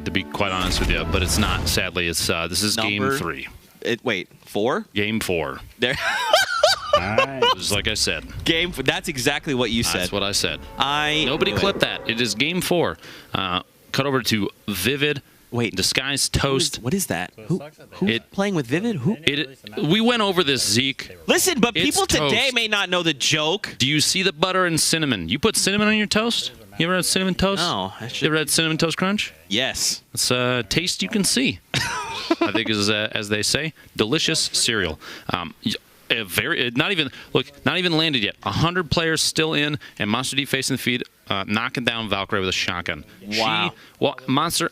to be quite honest with you, but it's not. Sadly, it's this is game 3. Wait, 4? Game 4. There. Just like I said. That's exactly what you said. That's what I said. Nobody clipped that. It is game 4. Cut over to Vivid. Wait, Disguised Toast. What is that? Who's playing with Vivid? Who? We went over this, Zeke. Listen, but It's people today toast. may not know the joke. Do you see the butter and cinnamon? You put cinnamon on your toast? You ever had cinnamon toast? No. You ever had cinnamon toast crunch? Yes. It's a taste you can see. I think is as they say, delicious cereal. Not even landed yet. 100 players still in, and Monster D facing the feed, knocking down Valkyrie with a shotgun. Wow. Monster,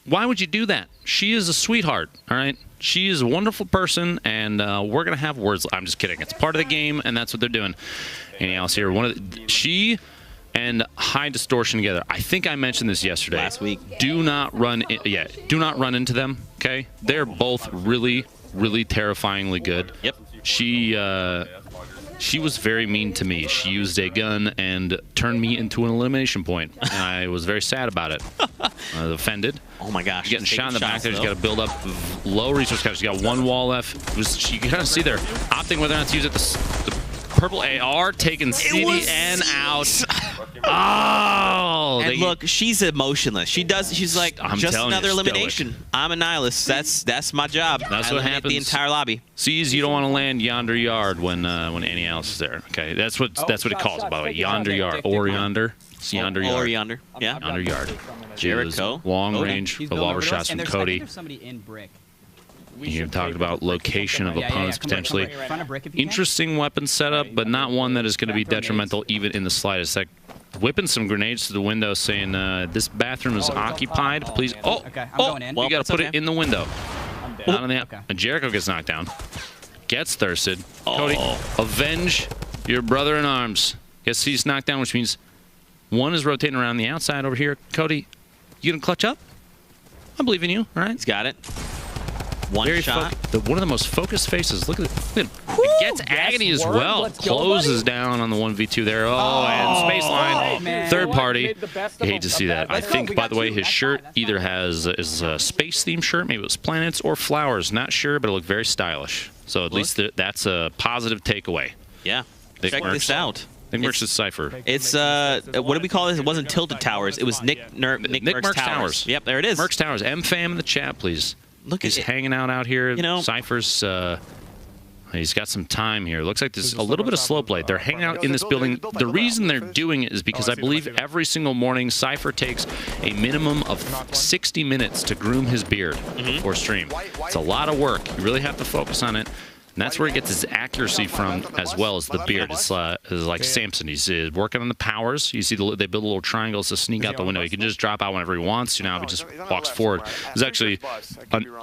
why would you do that? She is a sweetheart, all right? She is a wonderful person, and we're going to have words. I'm just kidding. It's part of the game, and that's what they're doing. Anything else here? She and High Distortion together. I think I mentioned this yesterday. Last week. Do not run into them, okay? They're both really, really terrifyingly good. Yep. She was very mean to me. She used a gun and turned me into an elimination point. And I was very sad about it. I was offended. Oh my gosh. Getting shot in the back there. She's got to build up low resource count. She's got 1 wall left. You can kind of see there, opting whether or not to use it. The purple AR taking CDN out. Oh! And look, she's emotionless. She's like, just another elimination. I'm a nihilist. That's my job. That's what happens. The entire lobby. Sees you don't want to land yonder yard when any else is there. Okay, that's what it calls it, by the way. Yonder yard or yonder. It's yonder yard. Or yonder. Yeah. Yonder yard. Jericho. Long range revolver shots from Cody. You're talking about location of opponents potentially. Interesting weapon setup, but not one that is going to be detrimental even in the slightest. Like whipping some grenades to the window, saying this bathroom is occupied. Please. Oh, you got to put it in the window. Not on the. Jericho gets knocked down. Gets thirsted. Cody, avenge your brother in arms. Gets he's knocked down, which means one is rotating around the outside over here. Cody, you gonna clutch up? I believe in you. All right. He's got it. One shot. One of the most focused faces. Look at it. It gets agony as well. Closes down on the 1v2 there. Oh, and space line. Third party. I hate to see that. I think, by the way, his shirt either is a space themed shirt, maybe it was planets or flowers. Not sure, but it looked very stylish. So at least that's a positive takeaway. Yeah. Check this out. Nick Merck's Cypher. It's what do we call this? It wasn't Tilted Towers. It was Nick Merck's Towers. Yep, there it is. Merck's Towers. M-Fam in the chat, please. Look at He's hanging out here. You know, Cypher's. He's got some time here. Looks like there's a little bit of slow play. They're hanging out in this building. The reason they're doing it is because I believe every single morning Cypher takes a minimum of 60 minutes to groom his beard before stream. It's a lot of work. You really have to focus on it. And that's where he gets his accuracy from, as well as the beard. It's like Samson. He's working on the powers. You see they build little triangles to sneak out the window. He can just drop out whenever he wants to now. He just walks forward. There's actually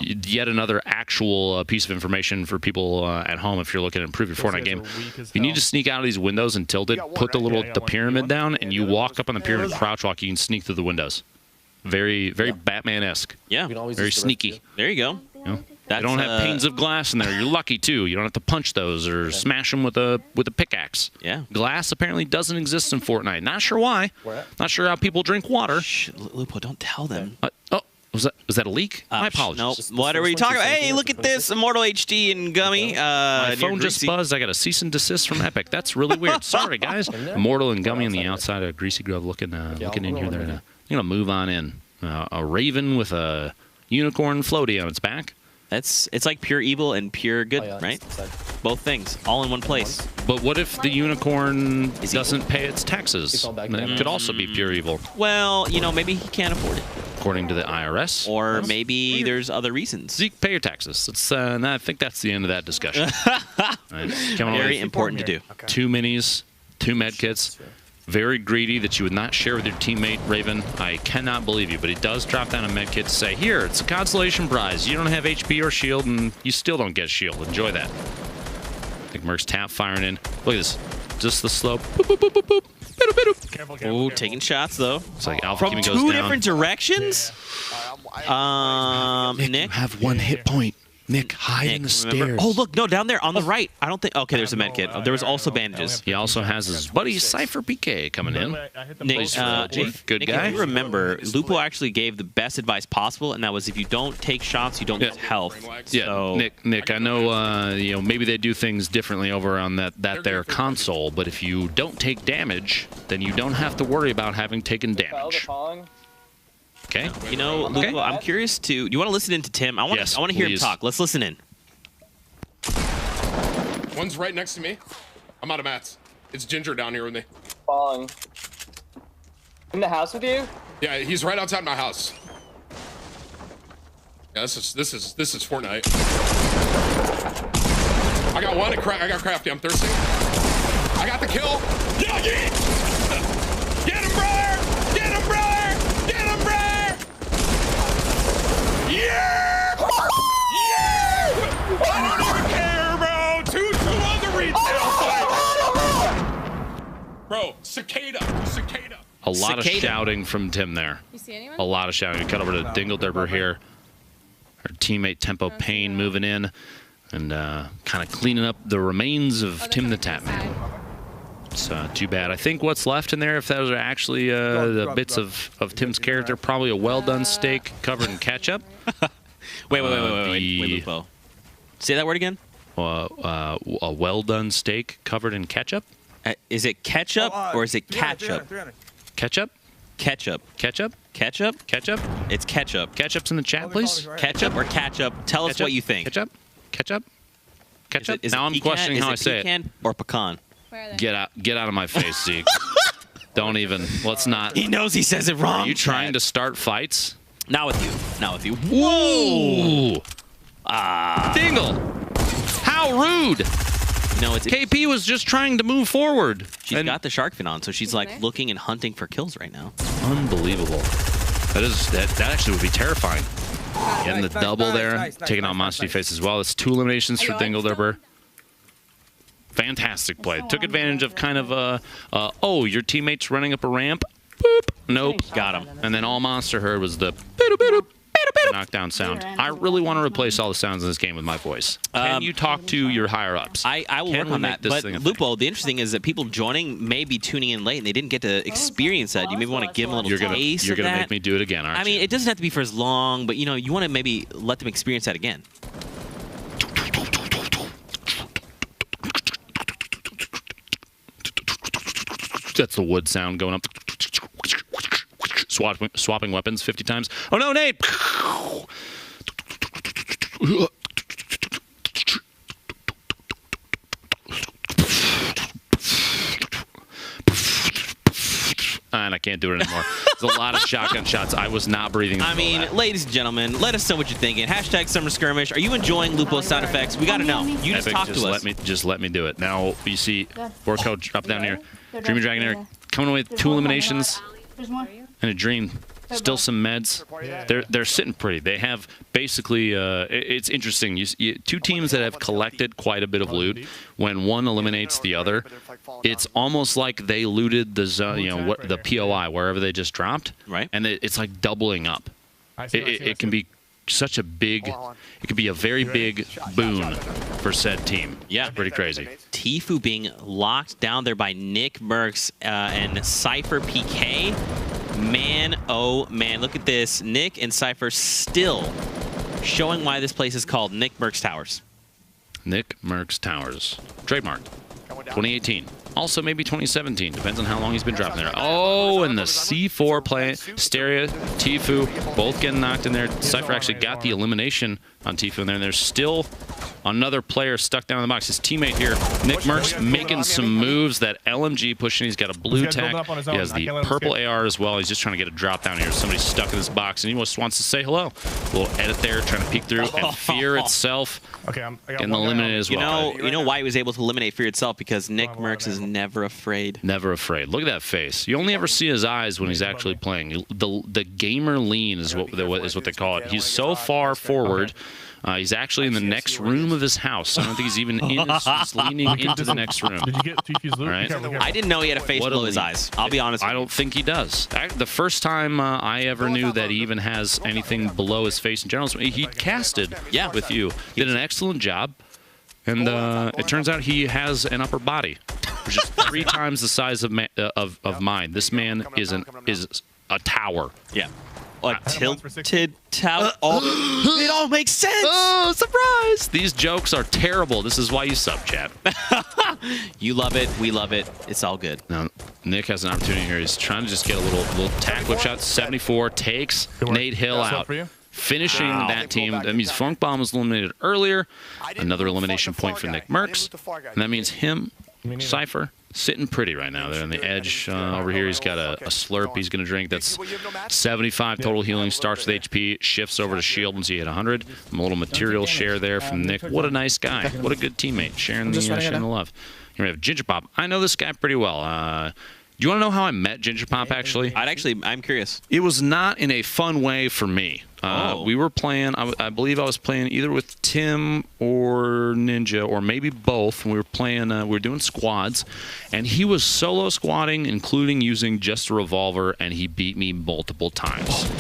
yet another actual piece of information for people at home if you're looking to improve your Fortnite game. You need to sneak out of these windows and tilt it. Put the pyramid down, and you walk up on the pyramid, crouch walk. You can sneak through the windows. Very, very Batman-esque. Yeah. Very sneaky. There you go. You know? They don't have panes of glass in there. You're lucky, too. You don't have to punch those or smash them with a pickaxe. Yeah. Glass apparently doesn't exist in Fortnite. Not sure why. Not sure how people drink water. Shh, Lupo, don't tell them. Was that a leak? My apologies. Nope. What are we talking about? Hey, look at this. Immortal HD and Gummy. My phone just buzzed. I got a cease and desist from Epic. That's really weird. Sorry, guys. Immortal and Gummy on the outside of Greasy Grove looking in here. They're going to move on in. A raven with a unicorn floaty on its back. It's like pure evil and pure good, right? Both things, all in one place. But what if the unicorn doesn't pay its taxes? That could also be pure evil. Well, maybe he can't afford it. According to the IRS. Or maybe there's other reasons. Zeke, pay your taxes. I think that's the end of that discussion. Right. Very important to do. 2 minis, 2 medkits. Very greedy that you would not share with your teammate, Raven. I cannot believe you, but he does drop down a medkit to say, here, it's a consolation prize. You don't have HP or shield, and you still don't get shield. Enjoy that. I think Merck's tap firing in. Look at this. Just the slow. Boop, boop, boop, boop, boop. Careful. Oh, taking shots, though. It's like Alpha From goes down. 2 different directions? Nick, Nick? you have 1 hit point. Nick, hide in the stairs. Oh, look, no, down there on the right. I don't think. Okay, there's a med kit. There was also bandages. He also has his buddy Cypher PK coming in. Nick, good guy. If you remember, Lupo actually gave the best advice possible, and that was if you don't take shots, you don't lose health. Yeah, so, Nick, I know you know, maybe they do things differently over on that their console, but if you don't take damage, then you don't have to worry about having taken damage. Okay. You know, Lupo, I'm curious to. Do you want to listen in to Tim? I want to hear him talk. Let's listen in. One's right next to me. I'm out of mats. It's Ginger down here with me. Falling. In the house with you? Yeah, he's right outside my house. Yeah, this is Fortnite. I got one. I got crafty. I'm thirsty. I got the kill. Yeah, get him, brother! Get him, brother! Get him, brother! Yeah! Yeah! I don't even care, bro. Two on the retail fight. Bro, cicada. A lot of shouting from Tim there. You see anyone? A lot of shouting. We cut over to Dingledurper here. Our teammate Tempo Payne moving in and kind of cleaning up the remains of Tim the Tatman. It's too bad. I think what's left in there, if those are actually the bits of Tim's character, probably a well-done steak covered in ketchup. Wait, Lupo. Say that word again. A well-done steak covered in ketchup. Is it ketchup or is it ketchup? Ketchup? Ketchup. Ketchup? Ketchup? Ketchup? It's ketchup. Ketchup's in the chat, please. Ketchup or ketchup? Tell us what you think. Ketchup? Ketchup? Ketchup? Is now I'm questioning how I say it. Pecan or pecan? Get out of my face, Zeke. Don't even. Let's not. He knows he says it wrong. Are you trying to start fights? Not with you. Not with you. Whoa! Dingle! How rude! No, it's KP was just trying to move forward. She's got the shark fin on, so she's like looking and hunting for kills right now. Unbelievable. That actually would be terrifying. Getting the double there, taking out Monster Face as well. That's 2 eliminations for Dingledurper. Fantastic play. Took advantage of kind of oh, your teammate's running up a ramp. Boop. Nope. Got him. And then all Monster heard was the knockdown sound. I really want to replace all the sounds in this game with my voice. Can you talk to your higher ups? I will work on that. But Lupo, the interesting is that people joining may be tuning in late and they didn't get to experience that. You maybe want to give them a little taste. You're gonna make me do it again, aren't you? I mean, it doesn't have to be for as long, but you know, you want to maybe let them experience that again. That's the wood sound going up. Swapping weapons 50 times. Oh no, Nate! And I can't do it anymore. There's a lot of shotgun shots. I was not breathing. I mean, ladies and gentlemen, let us know what you're thinking. Hashtag Summer Skirmish. Are you enjoying Lupo's sound effects? We got to know. You just talk to us. Just let me do it. Now, you see, work coach up down here. Dreamy Dragon Eric coming away with 2 eliminations and a dream. Still some meds. They're sitting pretty. They have basically. It's interesting. Two teams that have collected quite a bit of loot. When one eliminates the other, it's almost like they looted the zone. You know, the POI wherever they just dropped. Right. And it's like doubling up. It can be such a big. It could be a very big boon for said team. Yeah, it's pretty crazy. Tfue being locked down there by Nick Merckx and Cypher PK. Man, oh man, look at this. Nick and Cypher still showing why this place is called Nick Merckx Towers. Nick Merckx Towers. Trademarked. 2018. Also maybe 2017. Depends on how long he's been dropping there. Oh, and the C4 play. Stereo, Tfue, both getting knocked in there. Cypher actually got the elimination on Tfue in there. And there's still another player stuck down in the box. His teammate here, Nick Merckx, making some moves. That LMG pushing. He's got a blue tack. He has the purple AR as well. He's just trying to get a drop down here. Somebody's stuck in this box, and he just wants to say hello. A little edit there, trying to peek through. And Fear itself getting eliminated as well. You know why he was able to eliminate Fear itself? Because Nick Merckx is never afraid. Never afraid. Look at that face. You only ever see his eyes when he's actually playing. The gamer lean is what they call it. He's so far forward. He's actually in the next room room of his house. I don't think he's even in. He's leaning into the next room. Did you get T-Fuse loot? Right. I didn't know he had a face below his eyes. I'll be honest. I don't think he does. The first time I ever knew that he even has anything below his face in general, he casted with you. Did an excellent job. And it turns out he has an upper body, which is 3 times the size of mine. This man is a tower. Yeah. A tilted tower. It all makes sense. Oh, surprise! These jokes are terrible. This is why you sub, chat. You love it. We love it. It's all good. Now, Nick has an opportunity here. He's trying to just get a little tack whip shot. 74 takes Nate Hill out. Finishing that team. That means Funk Bomb was eliminated earlier. Another elimination point for Nick Merckx. And that means him, Cypher, sitting pretty right now. They're on the edge over here. He's got a slurp he's going to drink. That's 75 total healing. Starts with HP, shifts over to shield once you hit 100. A little material share there from Nick. What a nice guy. What a good teammate. Sharing the love. Here we have Ginger Pop. I know this guy pretty well. Do you want to know how I met Ginger Pop, actually? I'm curious. It was not in a fun way for me. We were playing, I believe I was playing either with Tim or Ninja, or maybe both. We were playing, we were doing squads, and he was solo squatting, including using just a revolver, and he beat me multiple times.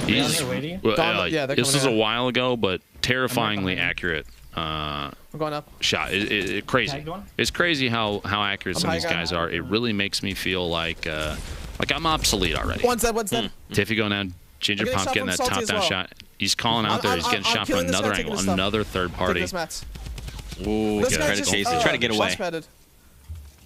This was a while ago, but terrifyingly accurate. We're going up. Shot. Crazy. It's crazy how accurate some of these guys are. It really makes me feel like I'm obsolete already. One's dead. Tiffy going down. Ginger Pop getting that top-down shot. He's calling out there. He's getting shot from another angle. Another third party. Ooh, trying to get away.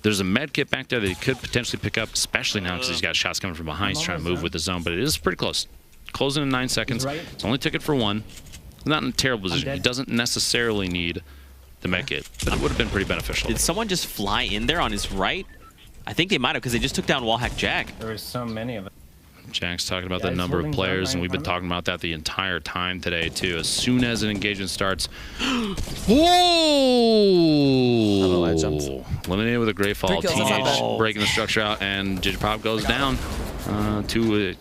There's a med kit back there that he could potentially pick up, especially now because he's got shots coming from behind. He's trying to move with the zone, but it is pretty close. Closing in 9 seconds. It's only ticket for 1. Not in a terrible position. He doesn't necessarily need the med kit, but it would have been pretty beneficial. Did someone just fly in there on his right? I think they might have, because they just took down Wallhack Jack. There were so many of them. Jack's talking about the number of players, and we've been talking about that the entire time today, too. As soon as an engagement starts... Whoa! Eliminated with a great fall. Teenage breaking the structure out, and Ginger Pop goes down to,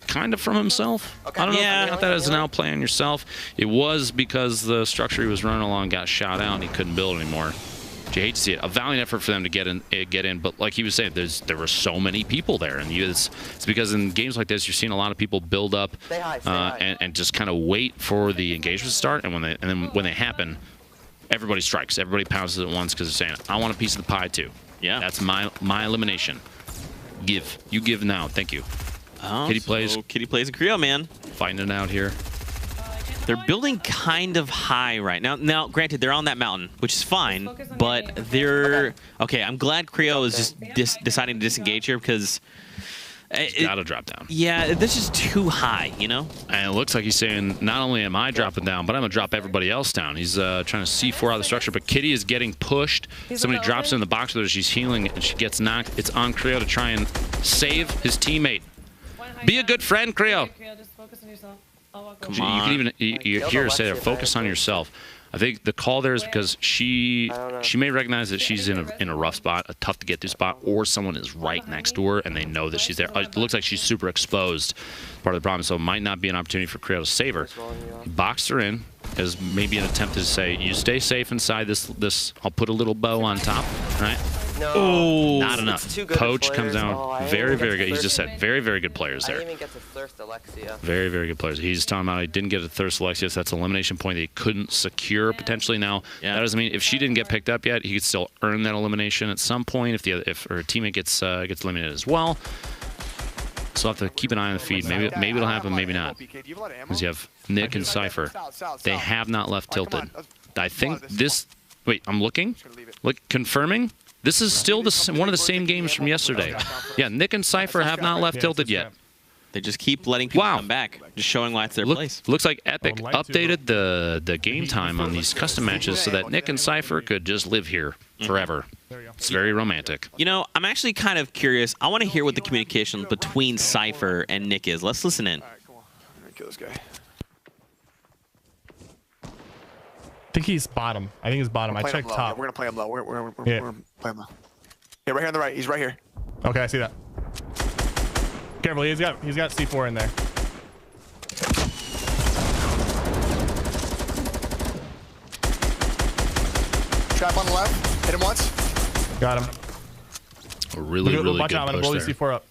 kind of from himself. I don't know if you got that as an outplay on yourself. It was because the structure he was running along got shot out, and he couldn't build anymore. You hate to see it. A valiant effort for them to get in, but like he was saying, there were so many people there, and it's because in games like this, you're seeing a lot of people build up and just kind of wait for the engagement to start, and then when they happen, everybody strikes, everybody pounces at once because they're saying, "I want a piece of the pie too." Yeah, that's my elimination. You give now. Thank you. Kitty plays in Creo, man. Fighting it out here. They're building kind of high right now. Now, granted, they're on that mountain, which is fine, but they're... Okay, I'm glad Creo is just deciding to disengage here because... It's got to drop down. Yeah, this is too high, you know? And it looks like he's saying, not only am I dropping down, but I'm going to drop everybody else down. He's trying to C4 out of the structure, but Kitty is getting pushed. Somebody drops in the box with her. She's healing, and she gets knocked. It's on Creo to try and save his teammate. Be a good friend, Creo. Just focus on yourself. Come on. You can even hear her say there, focus on yourself. I think the call there is because she may recognize that she's in a rough spot, a tough to get through spot, or someone is right next to her and they know that she's there. It looks like she's super exposed, part of the problem, so it might not be an opportunity for Creo to save her. He boxed her in as maybe an attempt to say, you stay safe inside this, I'll put a little bow on top, right? No, not enough. Poach comes down. Very, very good. He just said very, very good players there. I didn't even get to Thirst Alexia. Very, very good players. He's talking about he didn't get to Thirst Alexia. So that's an elimination point that he couldn't secure potentially. Now, that doesn't mean if she didn't get picked up yet, he could still earn that elimination at some point if her teammate gets eliminated as well. So I'll have to keep an eye on the feed. Maybe it'll happen, maybe not. Because you have Nick and Cypher. They have not left tilted. I think this... Wait, I'm looking. Confirming. This is still one of the same games from yesterday. Yeah, Nick and Cypher have not left tilted yet. They just keep letting people come back, just showing why it's their place. Looks like Epic updated the game time on these custom matches so that Nick and Cypher could just live here forever. It's very romantic. You know, I'm actually kind of curious. I want to hear what the communication between Cypher and Nick is. Let's listen in. All right, come on. I'm gonna kill this guy. I think he's bottom. I think he's bottom. I checked top. Yeah, we're gonna play him low. We're gonna play him low. Yeah, right here on the right. He's right here. Okay, I see that. Careful, he's got C4 in there. Trap on the left. Hit him once. Got him. A really good Watch out, I'm gonna blow push you there. C4 up.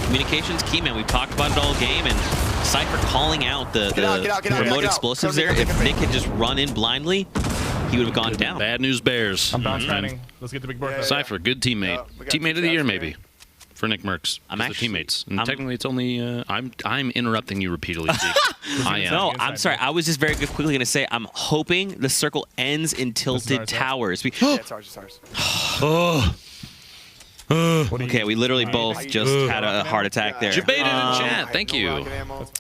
Communication's key, man. We've talked about it all game, and Cypher calling out the remote explosives there. If Nick had just run in blindly, he would have gone down. Bad news bears. I'm bounce padding. Let's get the big board. Cypher, good teammate. Teammate of the year, maybe, for Nick Merckx. I'm the actually teammates. And technically, it's only I'm interrupting you repeatedly, Zeke. I am. No, I'm sorry. I was just very quickly going to say I'm hoping the circle ends in Tilted Towers. Yeah, it's ours. It's ours. Okay, we literally both just had a heart attack there. Debated in chat. Thank you.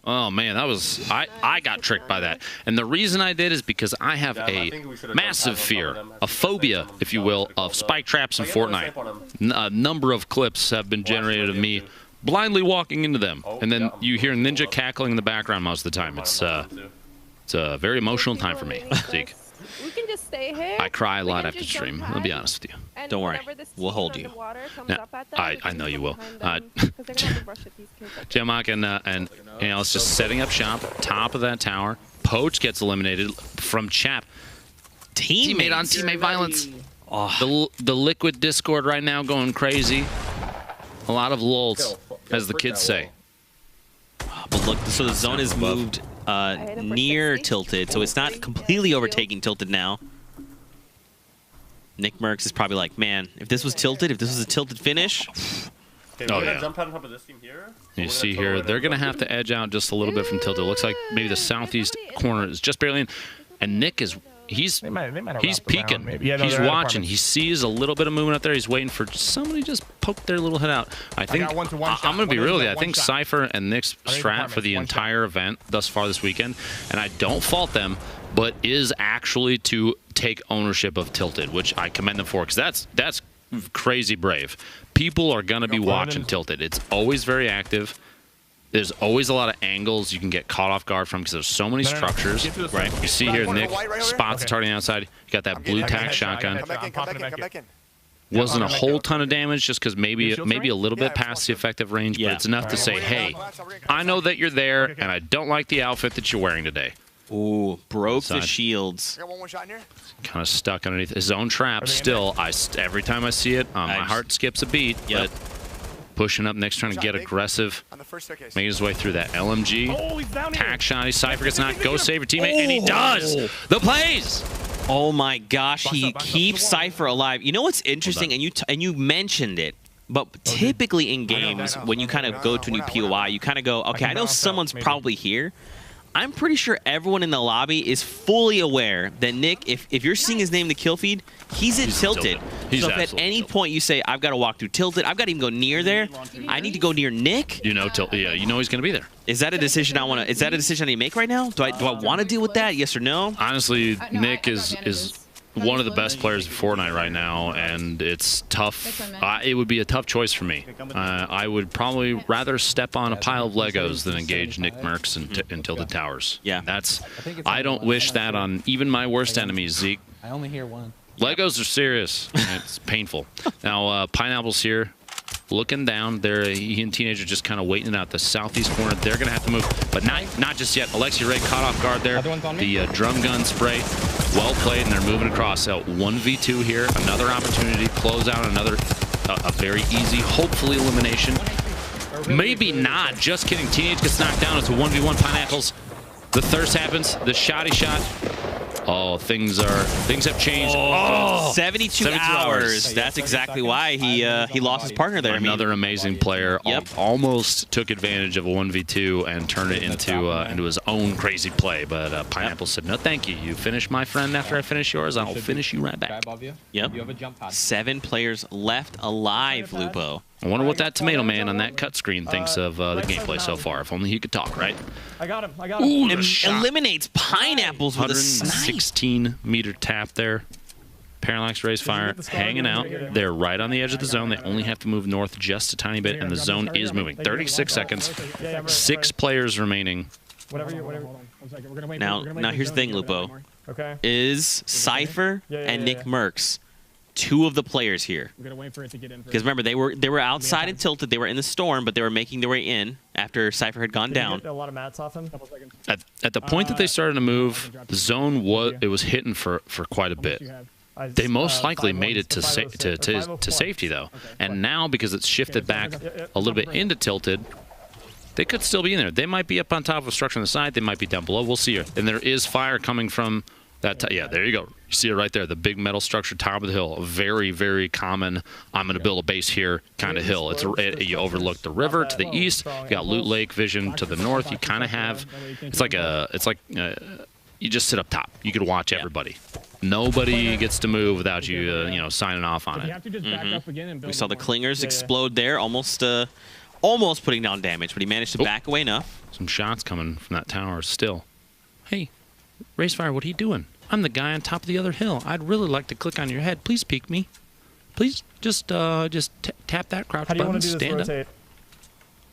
Oh man, that was I got tricked by that, and the reason I did is because I have a massive fear, a phobia, if you will, of spike traps in Fortnite. A number of clips have been generated of me blindly walking into them, and then you hear Ninja cackling in the background most of the time. It's a very emotional time for me, Zeke. We can just stay here. I cry a lot after stream. I'll be honest with you. Don't worry. We'll hold you. Yeah, I know you will. Jamak and it's just setting up shop, top of that tower. Poach gets eliminated from Chap. Teammate on teammate violence. Oh. The liquid Discord right now going crazy. A lot of lulls, as the kids say. But look, so the zone is moved near Tilted, so it's not completely overtaking Tilted now. Nick Merckx is probably like, man, if this was Tilted, if this was a Tilted finish. Oh, yeah. Jump on top of this team here. You see here, they're going to have to edge out just a little bit from Tilted. It looks like maybe the southeast corner is just barely in. And Nick is, he's peeking. He's watching. He sees a little bit of movement up there. He's waiting for somebody to just poke their little head out. I think, I'm going to be real with you. I think Cypher and Nick's strat for the entire event thus far this weekend, and I don't fault them, but is actually to take ownership of Tilted, which I commend them for, because that's crazy brave. People are going to be watching Tilted. It's always very active. There's always a lot of angles you can get caught off guard from because there's so many structures. Right. You see here, Nick spots the target outside. You got that blue tack shotgun. Come back in. Wasn't a whole ton of damage just because maybe a little bit past the effective range, but it's enough to say, hey, I know that you're there, and I don't like the outfit that you're wearing today. Ooh, broke the shields. I got one shot in here. Kind of stuck underneath his own trap. Still, every time I see it, my heart skips a beat. But pushing up next, trying to get aggressive, making his way through that LMG. Tack shot. Cypher gets knocked. Go save your teammate, and he does. The plays. Oh my gosh, he keeps Cypher alive. You know what's interesting, and you mentioned it, but typically in games, when you kind of go to a new POI, you kind of go, okay, I know someone's probably here. I'm pretty sure everyone in the lobby is fully aware that Nick, if you're seeing his name in the kill feed, he's at Tilted. So if at any point you say, I've got to walk through Tilted, I've got to even go near there, I need to go near Nick. You know, you know he's going to be there. Is that a decision I want to? Is that a decision I need to make right now? Do I want to deal with that? Yes or no? Honestly, Nick is one of the best players in Fortnite right now, and it's tough. It would be a tough choice for me. I would probably rather step on a pile of Legos than engage Nick Merckx in Tilted Towers. Yeah, I don't wish that on even my worst enemies, Zeke. I only hear one. Legos are serious. It's painful. Now, Pineapple's here, looking down. He and Teenager just kind of waiting out the southeast corner. They're going to have to move, but not just yet. Alexi Ray caught off guard there. The drum gun spray, well played, and they're moving across. So 1v2 here, another opportunity, close out another, a very easy, hopefully elimination. Maybe not. Just kidding. Teenage gets knocked down. It's a 1v1 Pineapples. The thirst happens. The shotty shot. Oh, things have changed. Oh, 72 hours. That's exactly why he lost his partner there. Another amazing player. Almost took advantage of a 1v2 and turned it into his own crazy play. But Pineapple said, no, thank you. You finish my friend after I finish yours. I'll finish you right back. Yep. 7 players left alive, Lupo. I wonder what that tomato man on that cut screen thinks of the gameplay so far. If only he could talk, right? I got him. Ooh, eliminates Pineapples with a 116-meter tap there. Parallax Rays fire hanging out. They're right on the edge of the zone. They only have to move north just a tiny bit, and the zone is moving. 36 seconds. 6 players remaining. Now here's the thing, Lupo. Is Cypher and Nick Merckx 2 of the players here? Because remember, they were outside and Tilted. They were in the storm, but they were making their way in after Cypher had gone down. At the point that they started to move, the zone was hitting for quite a bit. They most likely made it to safety though, and now because it's shifted back a little bit into tilted, they could still be in there. They might be up on top of a structure on the side. They might be down below. We'll see here. And there is fire coming from that. Yeah, there you go. You see it right there. The big metal structure, top of the hill. A very, very common. I'm going to build a base here kind of hill. You overlook the river to the east. You got Loot Lake vision to the north. You kind of have. It's like you just sit up top. You could watch everybody. Nobody gets to move without you, signing off on it. We saw the clingers explode there, almost putting down damage, but he managed to back away enough. Some shots coming from that tower still. Hey, Racefire, what are you doing? I'm the guy on top of the other hill. I'd really like to click on your head. Please peek me. Please just tap that crouch button. Stand up.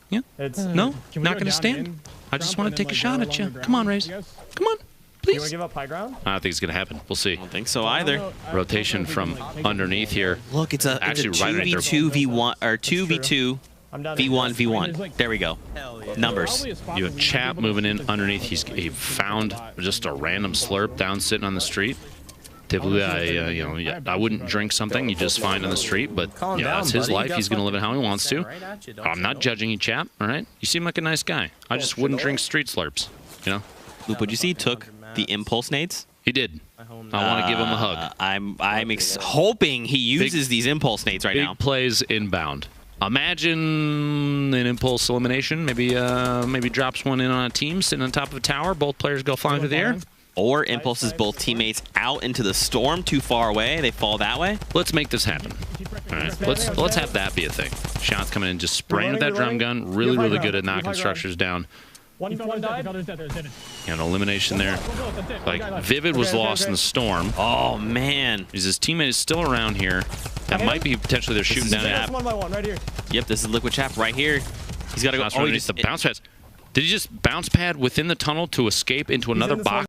Yeah. No, not going to stand. I just want to take a shot at you. Come on, Race. Come on. Please. You want to give up high ground? I don't think it's going to happen. We'll see. I don't think so either. Rotation from underneath here. Look, it's a 2v2 v1 or 2v2 v1 v1. There we go. Numbers. You have Chap moving in underneath. He found just a random slurp down sitting on the street. Typically, I wouldn't drink something you just find on the street, but that's his life. He's going to live it how he wants to. I'm not judging you, Chap. All right, you seem like a nice guy. I just wouldn't drink street slurps. Loop, would you see he took the impulse nades? He did. I want to give him a hug. I'm hoping he uses these impulse nades right now. Big plays inbound. Imagine an impulse elimination. Maybe drops one in on a team sitting on top of a tower. Both players go flying through the air. Or impulses both teammates out into the storm too far away. They fall that way. Let's make this happen. All right, let's have that be a thing. Shots coming in, just spraying with that drum gun. Really, really good at knocking structures down. One died. An elimination there. Like, Vivid was lost in the storm. Oh, man. His teammate is still around here. That might be potentially they're shooting down at. Right here. Yep, this is Liquid Chap right here. He's got to go. Oh, he just the bounce pads. Did he just bounce pad within the tunnel to escape into another box?